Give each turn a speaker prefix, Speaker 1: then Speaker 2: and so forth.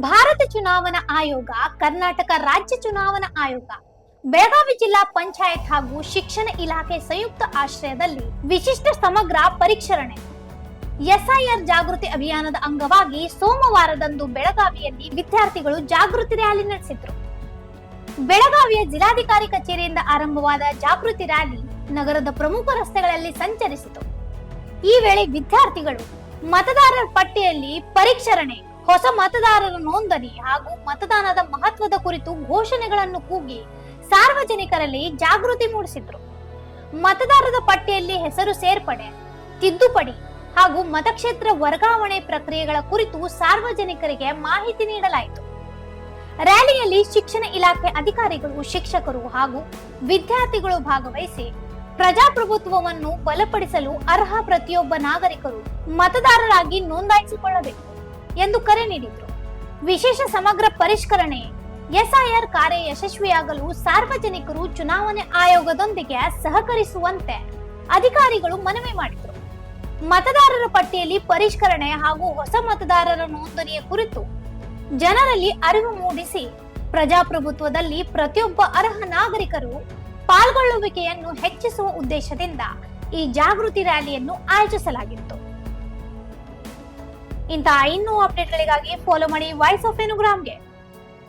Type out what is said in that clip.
Speaker 1: ಭಾರತ ಚುನಾವಣಾ ಆಯೋಗ, ಕರ್ನಾಟಕ ರಾಜ್ಯ ಚುನಾವಣಾ ಆಯೋಗ, ಬೆಳಗಾವಿ ಜಿಲ್ಲಾ ಪಂಚಾಯತ್ ಹಾಗೂ ಶಿಕ್ಷಣ ಇಲಾಖೆ ಸಂಯುಕ್ತ ಆಶ್ರಯದಲ್ಲಿ ವಿಶಿಷ್ಟ ಸಮಗ್ರ ಪರಿಷ್ಕರಣೆ ಎಸ್ಐಆರ್ ಜಾಗೃತಿ ಅಭಿಯಾನದ ಅಂಗವಾಗಿ ಸೋಮವಾರದಂದು ಬೆಳಗಾವಿಯಲ್ಲಿ ವಿದ್ಯಾರ್ಥಿಗಳು ಜಾಗೃತಿ ರ್ಯಾಲಿ ನಡೆಸಿದರು. ಬೆಳಗಾವಿಯ ಜಿಲ್ಲಾಧಿಕಾರಿ ಕಚೇರಿಯಿಂದ ಆರಂಭವಾದ ಜಾಗೃತಿ ರ್ಯಾಲಿ ನಗರದ ಪ್ರಮುಖ ರಸ್ತೆಗಳಲ್ಲಿ ಸಂಚರಿಸಿತು. ಈ ವೇಳೆ ವಿದ್ಯಾರ್ಥಿಗಳು ಮತದಾರರ ಪಟ್ಟಿಯಲ್ಲಿ ಪರಿಷ್ಕರಣೆ, ಹೊಸ ಮತದಾರರ ನೋಂದಣಿ ಹಾಗೂ ಮತದಾನದ ಮಹತ್ವದ ಕುರಿತು ಘೋಷಣೆಗಳನ್ನು ಕೂಗಿ ಸಾರ್ವಜನಿಕರಲ್ಲಿ ಜಾಗೃತಿ ಮೂಡಿಸಿದ್ರು. ಮತದಾರರ ಪಟ್ಟಿಯಲ್ಲಿ ಹೆಸರು ಸೇರ್ಪಡೆ, ತಿದ್ದುಪಡಿ ಹಾಗೂ ಮತಕ್ಷೇತ್ರ ವರ್ಗಾವಣೆ ಪ್ರಕ್ರಿಯೆಗಳ ಕುರಿತು ಸಾರ್ವಜನಿಕರಿಗೆ ಮಾಹಿತಿ ನೀಡಲಾಯಿತು. ರ್ಯಾಲಿಯಲ್ಲಿ ಶಿಕ್ಷಣ ಇಲಾಖೆ ಅಧಿಕಾರಿಗಳು, ಶಿಕ್ಷಕರು ಹಾಗೂ ವಿದ್ಯಾರ್ಥಿಗಳು ಭಾಗವಹಿಸಿ ಪ್ರಜಾಪ್ರಭುತ್ವವನ್ನು ಬಲಪಡಿಸಲು ಅರ್ಹ ಪ್ರತಿಯೊಬ್ಬ ನಾಗರಿಕರು ಮತದಾರರಾಗಿ ನೋಂದಾಯಿಸಿಕೊಳ್ಳಬೇಕು ಎಂದು ಕರೆ ನೀಡಿದರು. ವಿಶೇಷ ಸಮಗ್ರ ಪರಿಷ್ಕರಣೆ ಎಸ್ಐಆರ್ ಕಾರ್ಯ ಯಶಸ್ವಿಯಾಗಲು ಸಾರ್ವಜನಿಕರು ಚುನಾವಣೆ ಆಯೋಗದೊಂದಿಗೆ ಸಹಕರಿಸುವಂತೆ ಅಧಿಕಾರಿಗಳು ಮನವಿ ಮಾಡಿದರು. ಮತದಾರರ ಪಟ್ಟಿಯಲ್ಲಿ ಪರಿಷ್ಕರಣೆ ಹಾಗೂ ಹೊಸ ಮತದಾರರ ನೋಂದಣಿಯ ಕುರಿತು ಜನರಲ್ಲಿ ಅರಿವು ಮೂಡಿಸಿ ಪ್ರಜಾಪ್ರಭುತ್ವದಲ್ಲಿ ಪ್ರತಿಯೊಬ್ಬ ಅರ್ಹ ನಾಗರಿಕರು ಪಾಲ್ಗೊಳ್ಳುವಿಕೆಯನ್ನು ಹೆಚ್ಚಿಸುವ ಉದ್ದೇಶದಿಂದ ಈ ಜಾಗೃತಿ ರ್ಯಾಲಿಯನ್ನು ಆಯೋಜಿಸಲಾಗಿತ್ತು. ಇಂತಹ ಇನ್ನೂ ಅಪ್ಡೇಟ್ಗಳಿಗಾಗಿ ಫಾಲೋ ಮಾಡಿ ವಾಯ್ಸ್ ಆಫ್ ಏನುಗ್ರಾಮ್ಗೆ.